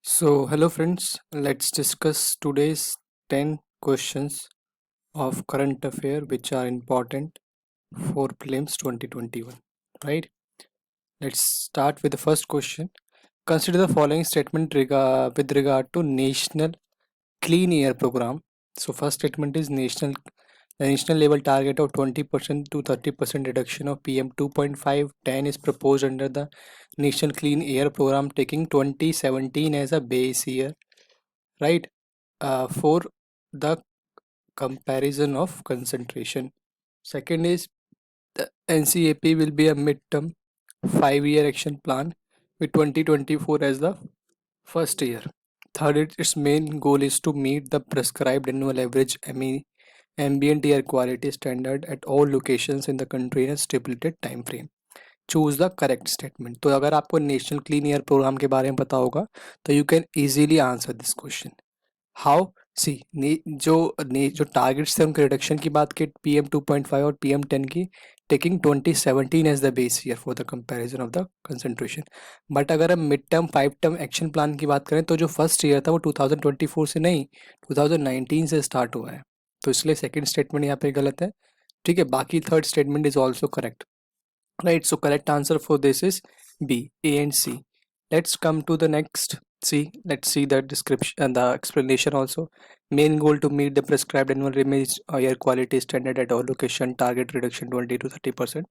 So, hello friends, let's discuss today's 10 questions of current affair which are important for prelims 2021. Right? Let's start with the first question. Consider the following statement with regard to National Clean Air Program. So, first statement is the national level target of 20% to 30% reduction of PM 2.510 is proposed under the National Clean Air Program, taking 2017 as a base year, right? For the comparison of concentration. Second is the NCAP will be a midterm 5-year action plan with 2024 as the first year. Third, its main goal is to meet the prescribed annual average ambient air quality standard at all locations in the country in a stipulated time frame. Choose the correct statement. तो अगर आपको national clean air programme के बारे में पता होगा तो you can easily answer this question. How? See जो टारगेट्स थे उनके रिडक्शन की बात की PM 2.5 और PM 10 की, taking 2017 as the base year for the comparison of the concentration. But अगर हम mid term 5 term action plan की बात करें तो जो फर्स्ट ईयर था वो 2024 से नहीं 2019 से स्टार्ट हुआ है. तो इसलिए सेकेंड स्टेटमेंट यहाँ पे गलत है. ठीक है, बाकी third statement is also correct. Right, so correct answer for this is B, A and C. Let's come to the next. C. Let's see the description and the explanation also. Main goal to meet the prescribed annual image air quality standard at all location, target reduction 20 to 30%.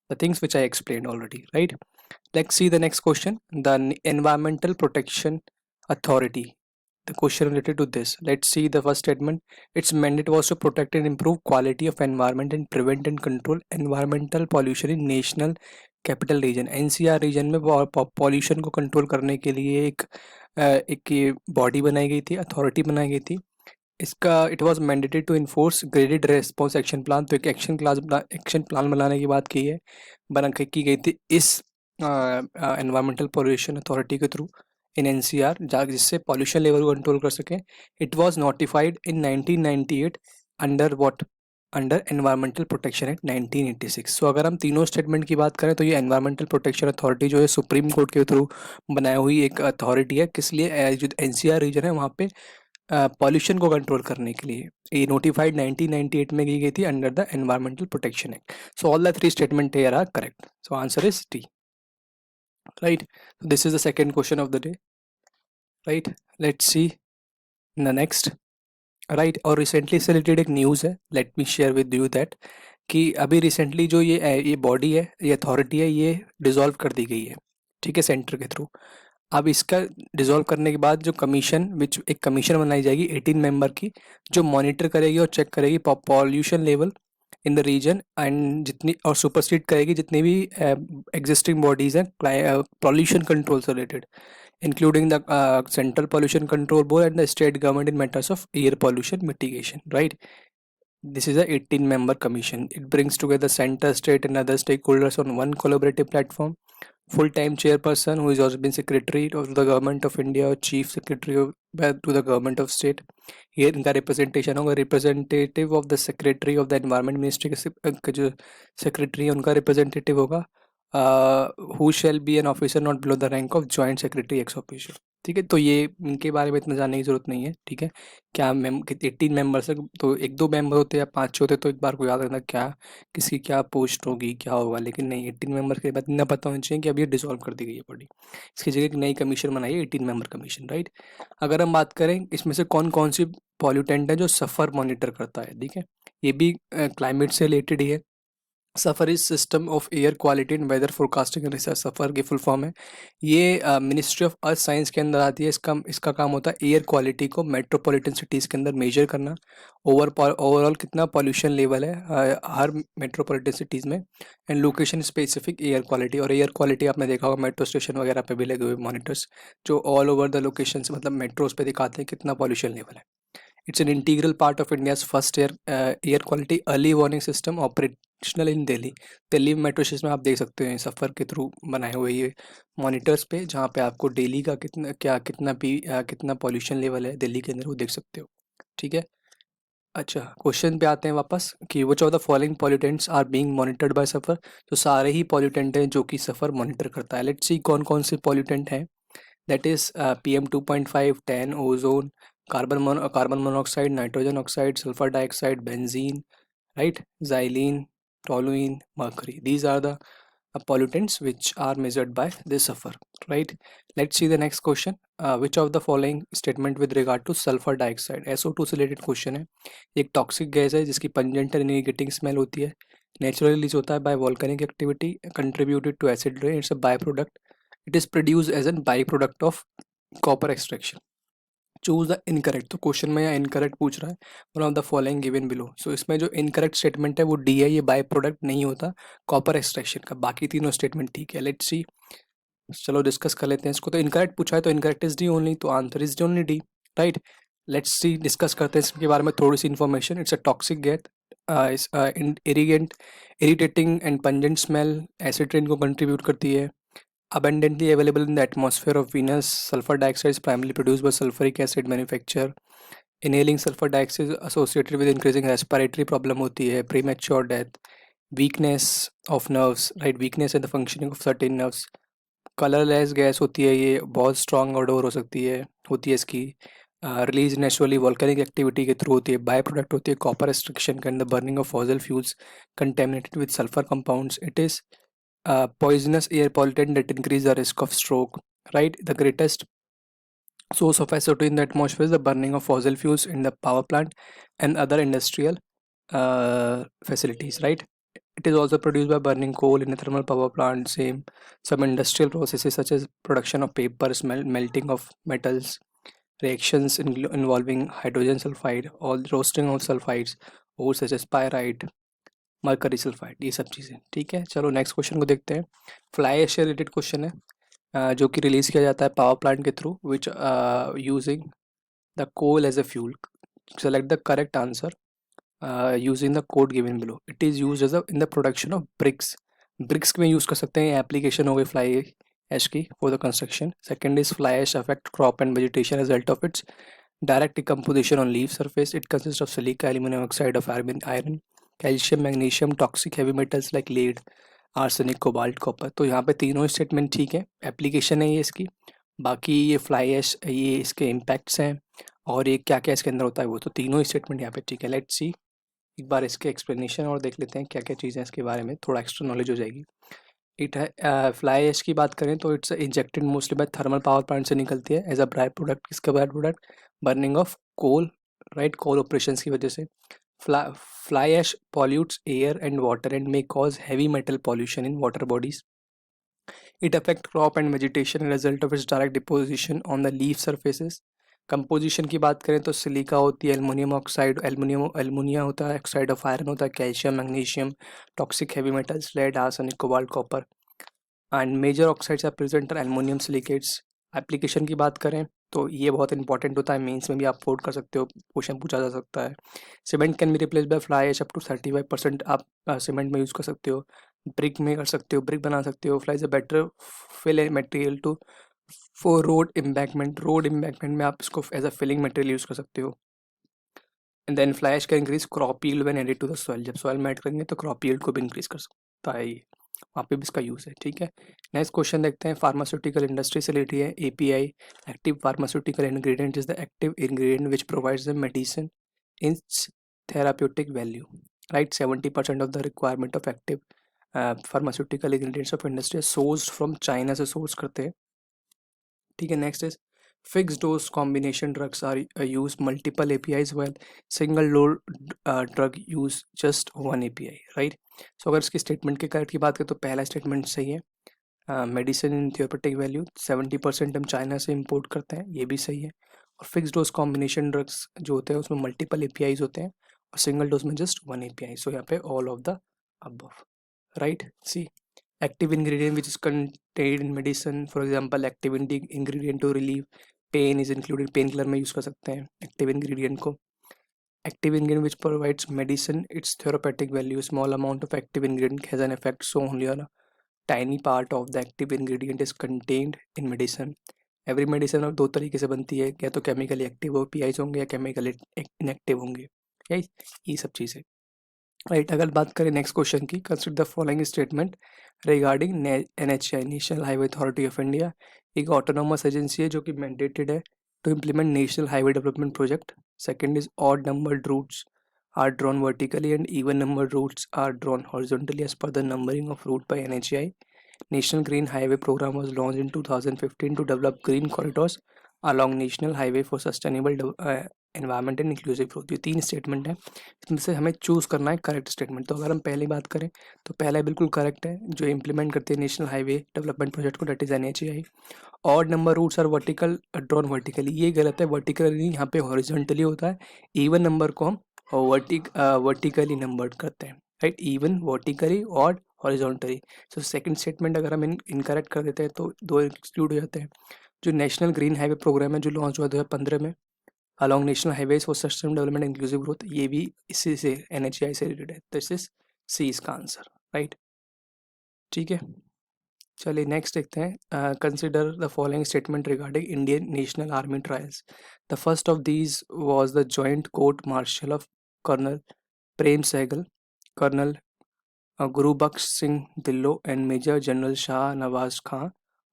The things which I explained already, right? Let's see the next question. The Environmental Protection Authority. The question related to this. Let's see the first statement. Its mandate was to protect and improve quality of environment and prevent and control environmental pollution in national capital region NCR region में pollution को control करने के लिए एक body बनाई गई थी, authority बनाई गई थी. इसका it was mandated to enforce graded response action plan. तो एक एक्शन प्लान बनाने की बात की गई थी इस एनवायरमेंटल पॉल्यूशन अथॉरिटी के थ्रू इन NCR, जिससे पॉल्यूशन लेवल को कंट्रोल कर सकें. It was notified in 1998 under what? Under environmental protection act 1986. सो अगर हम तीनों स्टेटमेंट की बात करें तो ये एनवायरमेंटल प्रोटेक्शन अथॉरिटी जो है सुप्रीम कोर्ट के थ्रू बनाई हुई एक अथॉरिटी है. किस लिए? जो NCR रीजन है वहाँ पे पॉल्यूशन को कंट्रोल करने के लिए ये नोटिफाइड 1998 में की गई थी under the environmental protection act. So all the three statement here are correct. So answer is D. Right, this is the second question of the day. Right, let's see the next. Right, और recently से related एक news है, let me share with you that कि अभी recently जो ये body है, ये अथॉरिटी है, ये डिसॉल्व कर दी गई है. ठीक है, सेंटर के थ्रू. अब इसका डिसॉल्व करने के बाद जो कमीशन एक कमीशन बनाई जाएगी 18 मेंबर की, जो मॉनिटर करेगी और चेक करेगी pollution level in the region and जितनी और सुपरसीड करेगी जितनी भी एग्जिस्टिंग बॉडीज़ हैं पॉल्यूशन कंट्रोल से related, including the Central Pollution Control Board and the state government in matters of air pollution mitigation, right? This is a 18-member commission. It brings together center, state and other stakeholders on one collaborative platform. Full-time chairperson who is also been secretary of the government of India or chief secretary to the government of state. Here इनका representation होगा, representative of the secretary of the environment ministry का जो secretary है उनका representative होगा. Who shall be an officer not below the rank of joint secretary x official. ठीक है, तो ये इनके बारे में इतना जानने की जरूरत नहीं है. ठीक है, क्या 18 मेंबर्स है तो एक दो मेंबर होते हैं या 5 होते तो एक बार को याद रखना क्या किसकी क्या पोस्ट होगी क्या होगा. लेकिन नहीं, 18 मेंबर के बाद इतना पता होना चाहिए कि अब ये डिसॉल्व कर दी गई है बॉडी. इसकी जगह एक नई कमीशन बनाई है 18 मेंबर कमीशन. राइट, अगर हम बात करें इसमें से कौन कौन सी पॉल्यूटेंट है जो सफ़र मॉनिटर करता है. ठीक है, ये भी क्लाइमेट से रिलेटेड ही है. SAFAR is system of air quality and weather forecasting research. SAFAR की फुल फॉर्म है. ये मिनिस्ट्री ऑफ अर्थ साइंस के अंदर आती है. इसका काम होता है एयर क्वालिटी को मेट्रोपॉलिटन सिटीज़ के अंदर मेजर करना. ओवरऑल कितना पॉल्यूशन लेवल है हर मेट्रोपॉलिटन सिटीज़ में and location specific air quality. और एयर क्वालिटी आपने देखा होगा मेट्रो स्टेशन वगैरह पे भी लगे हुए मॉनिटर्स जो ऑल ओवर द लोकेशन मतलब मेट्रोज पे दिखाते हैं कितना पॉल्यूशन लेवल है. It's an integral part of India's first air quality early warning system operational in Delhi. Delhi metro station में आप देख सकते हैं सफ़र के थ्रू बनाए हुए ये मॉनिटर्स पे, जहाँ पे आपको डेली का कितना पॉल्यूशन लेवल है दिल्ली के अंदर वो देख सकते हो. ठीक है, अच्छा क्वेश्चन पे आते हैं वापस कि which of the following pollutants are being monitored by SAFAR. तो सारे ही पॉल्यूटेंट हैं जो कि सफ़र मॉनिटर करता है. लेट्स सी कौन कौन से पॉल्यूटेंट हैं. that is PM 2.5, 10, ozone, carbon monoxide, nitrogen oxide, sulfur dioxide, benzene, right? Xylene, toluene, mercury. These are the pollutants which are measured by this sulfur, right? Let's see the next question. Which of the following statement with regard to sulfur dioxide, SO2 से related question है. एक toxic gas है जिसकी pungent and irritating smell होती है, naturally release होता है by volcanic activity, contributed to acid rain, it's a by product, it is produce as an by product of copper extraction. Choose the incorrect. तो question में यहाँ incorrect पूछ रहा है, one of the following given below. So इसमें जो incorrect statement है वो डी है, ये बाय प्रोडक्ट नहीं होता कॉपर एक्सट्रैक्शन का. बाकी तीनों स्टेटमेंट ठीक है. लेट्स सी, चलो डिस्कस कर लेते हैं इसको. तो इनकरेक्ट पूछा है तो इनकरेक्ट इज डी ओनली, तो answer is only D, right. Let's see, discuss करते हैं इसके बारे में थोड़ी सी information. It's a toxic gas, irritant, irritating and pungent smell, acid rain को कंट्रीब्यूट करती है. Abundantly available in the atmosphere of Venus, sulfur dioxide is primarily produced by sulfuric acid manufacture. Inhaling sulfur dioxide is associated with increasing respiratory problem होती है, premature death, weakness of nerves, right? Weakness in the functioning of certain nerves. Colourless gas होती है, ये बहुत strong ऑडोर हो सकती है, होती है इसकी. रिलीज नेचुरली वॉल्केनिक एक्टिविटी के थ्रू होती है. बाय प्रोडक्ट होती है कॉपर एक्सट्रैक्शन के अंदर, burning of fossil fuels contaminated with sulphur compounds. It is poisonous air pollutant that increase the risk of stroke, right? The greatest source of SO2 in the atmosphere is the burning of fossil fuels in the power plant and other industrial facilities, right? It is also produced by burning coal in a thermal power plant. Same, some industrial processes such as production of paper, melting of metals, reactions involving hydrogen sulfide, all roasting of sulfides, ores such as pyrite, mercury sulphide, ये सब चीज़ें. ठीक है, चलो next question को देखते हैं. Fly ash से रिलेटेड क्वेश्चन है, जो कि रिलीज किया जाता है पावर प्लांट के through, which using the coal as a fuel. Select the correct answer using the code given below. It is use as in the production of bricks. Bricks में use कर सकते हैं, application हो गई fly ash की for the construction. Second is fly ash affect crop and vegetation result of its direct decomposition on leaf surface. It consists of silica, aluminum oxide of iron, calcium, magnesium, toxic heavy metals like lead, arsenic, cobalt, copper. तो यहाँ पे तीनों statement ठीक है, application है ये इसकी. बाकी ये फ्लाई ऐश, ये इसके इम्पैक्ट्स हैं, और ये क्या क्या इसके अंदर होता है वो, तो तीनों स्टेटमेंट यहाँ पे ठीक है. लेट्स सी, एक बार इसके एक्सप्लेनेशन और देख लेते हैं क्या क्या चीज़ें इसके बारे में, थोड़ा एक्स्ट्रा नॉलेज हो जाएगी. इट है फ्लाई ऐश की बात करें तो it's injected mostly by thermal power plant से निकलती है एज अ बाय प्रोडक्ट. किसका by product? Burning of coal, right, coal operations की वजह से. Fly ash pollutes air and water and may cause heavy metal pollution in water bodies. It affects crop and vegetation as a result of its direct deposition on the leaf surfaces. Composition की बात करें तो silica होती है, aluminium oxide, एल्युमिनिया होता है, oxide of iron होता है, calcium, magnesium, toxic heavy metals, lead, arsenic, cobalt, copper, and major oxides are present in aluminium silicates. Application की बात करें तो ये बहुत इंपॉर्टेंट होता है, मेंस में भी आप कोट कर सकते हो, क्वेश्चन पूछा जा सकता है. Cement can be replace by fly ash up to 35%. आप सीमेंट में यूज़ कर सकते हो, ब्रिक में कर सकते हो, ब्रिक बना सकते हो. Fly is a better fill material to for road embankment. Road embankment में आप इसको as a filling material use कर सकते हो. And then fly ash can increase crop yield when added to the soil. जब सॉइल में add करेंगे तो क्रॉप यील्ड को भी इंक्रीज कर सकता है, वहाँ पे भी इसका यूज़ है. ठीक है, नेक्स्ट क्वेश्चन देखते हैं. फार्मास्यूटिकल इंडस्ट्री से रिलेटेड है. API, active pharmaceutical ingredient, is the active ingredient which provides the medicine in therapeutic value, right. 70% of the requirement of active pharmaceutical ingredients of industry sourced from China से source करते हैं. ठीक है, next is fix dose combination drugs are use multiple APIs well single load drug use just one API, right. So अगर इसकी statement के correct की बात करें तो पहला स्टेटमेंट सही है. मेडिसिन इन थेरेप्यूटिक वैल्यू 70% हम चाइना से इंपोर्ट करते हैं, ये भी सही है. और फिक्स डोज कॉम्बिनेशन ड्रग्स जो होते हैं उसमें मल्टीपल एपीआईज होते हैं, और सिंगल डोज में जस्ट वन एपीआई. सो यहाँ पे all of the above, right. C, active ingredient which is contained in medicine, for example active ingredient to relieve pain is included. Pain killer में use कर सकते हैं active ingredient को. active ingredient which provides medicine its therapeutic value. Small amount of active ingredient has an effect, so only a tiny part of the active ingredient is contained in medicine. Every medicine दो तरीके से बनती है, या तो chemically active हो पीआईज होंगे, या केमिकली इनएक्टिव होंगे, ये सब चीज़ें. राइट। अगर बात करें नेक्स्ट क्वेश्चन की, consider the following statement regarding NHAI, national highway authority of India. एक ऑटोनोमस एजेंसी है जो कि मैंडेटेड है to implement national highway development project. Second is odd numbered routes are drawn vertically and even numbered routes are drawn horizontally as per the numbering of route by NHAI. National Green Highway Program was launched in 2015 to develop green corridors along National Highway for Sustainable Environment and Inclusive Growth। ये तीन statement है, इसमें से हमें choose करना है correct statement. तो अगर हम पहली बात करें तो पहला बिल्कुल करेक्ट है, जो इम्प्लीमेंट करते हैं नेशनल हाईवे डेवलपमेंट प्रोजेक्ट को, that is NHAI। Odd number routes are vertical drawn vertically, ये गलत है, वर्टिकली यहाँ पे हॉरिजॉन्टली होता है। इवन नंबर को हम वर्टिकली नंबर्ड करते हैं, राइट। इवन, वर्टिकली और हॉरिजॉन्टली। सो सेकंड स्टेटमेंट अगर हम इनकरेक्ट कर देते हैं तो दो एक्सक्लूड हो जाते हैं। जो नेशनल ग्रीन हाईवे प्रोग्राम है जो लॉन्च हुआ 2015 में along national highways for sustainable development inclusive growth, ये भी इसी से NHAI से रिलेटेड है। दिस इज सी इसका आंसर, राइट। ठीक है, चलिए नेक्स्ट देखते हैं। Consider the following statement regarding Indian national army trials. The first of these was the joint court martial of colonel Prem Sahgal, colonel Gurubaksh Singh Dhillon and Major General Shah Nawaz Khan,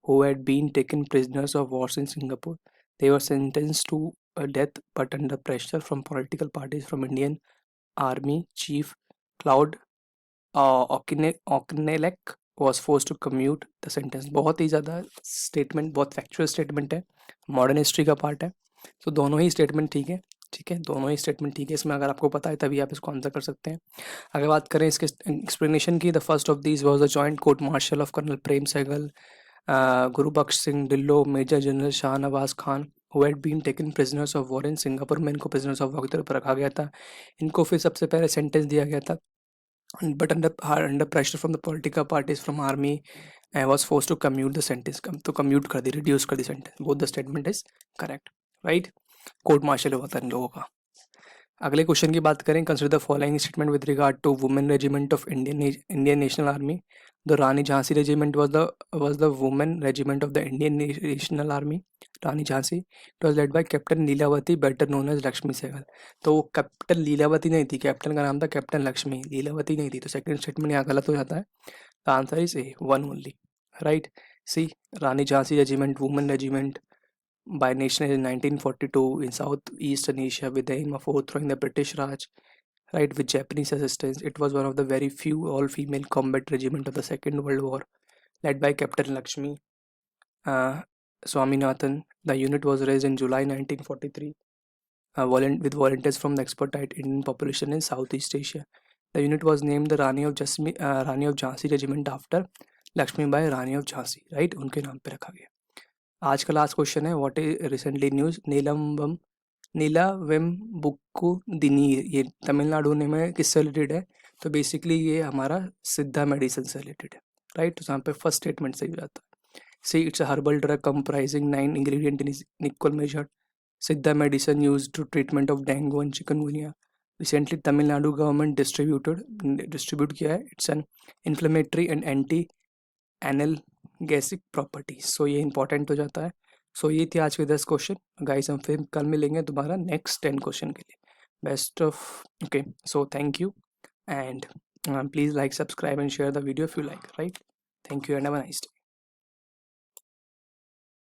who had been taken prisoners of war in Singapore. They were sentenced to death but under pressure from political parties from Indian Army Chief Cloud Okenelek was forced to commute the sentence। बहुत ही ज़्यादा statement, बहुत factual statement है, modern history का part है। तो दोनों ही statement ठीक है, ठीक है, दोनों ही स्टेटमेंट ठीक है। इसमें अगर आपको पता है तभी आप इसको आंसर कर सकते हैं। अगर बात करें इसके एक्सप्लेनेशन की, the first of these was the joint court martial of colonel Prem Sahgal, Gurbaksh Singh Dhillon, major general Shahnawaz Khan, who had been taken prisoners of war in Singapore में इनको प्रिजनर्स ऑफ वॉर की तरफ रखा गया था। इनको फिर सबसे पहले सेंटेंस दिया गया था, but under pressure from the political parties from army, I was forced to commute the sentence। तो commute कर दी, reduce कर दी sentence। both the statement is correct, right। Court martial हुआ था इन लोगों का। अगले क्वेश्चन की बात करें, consider the following statement with regard to women regiment of Indian national Army. The Rani Jhansi regiment was the women regiment of the Indian National Army, Rani Jhansi. It was led by captain Lilavati, better known as Lakshmi Sahgal. तो वो captain Lilavati नहीं थी, captain का नाम था captain Lakshmi, Lilavati नहीं थी। तो सेकंड स्टेटमेंट यहाँ गलत हो जाता है। The answer is A, one only, right. C, Rani Jhansi regiment, women regiment by nation in 1942 in Southeastern Asia with the aim of overthrowing the British Raj, right, with Japanese assistance. It was one of the very few all-female combat regiment of the Second World War, led by Captain Lakshmi Swaminathan. The unit was raised in July 1943 with volunteers from the expatriate Indian population in Southeast Asia. The unit was named the Rani of Jhansi Regiment after Lakshmi Bai Rani of Jhansi, right, उनके नाम पे रखा गया। आज का last question है, what is recently news नीलावेम बुक्कू दिनीर, ये तमिलनाडु में किससे रिलेटेड है? तो बेसिकली ये हमारा सिद्धा मेडिसिन से रिलेटेड है, राइट। तो यहाँ पे फर्स्ट स्टेटमेंट सही हो जाता है। See, it's a herbal drug comprising 9 ingredient in equal measure. Siddha medicine used to treatment of dengue and chikungunya. Recently Tamil Nadu government distribute किया है। It's an inflammatory and anti analgesic properties. So ये important हो जाता है। सो ये थी आज के 10 क्वेश्चन गाइस। हम फिर कल मिलेंगे दोबारा नेक्स्ट 10 क्वेश्चन के लिए। Best of, okay, so thank you and please like, subscribe and share the video if you like, right. Thank you and have a nice day.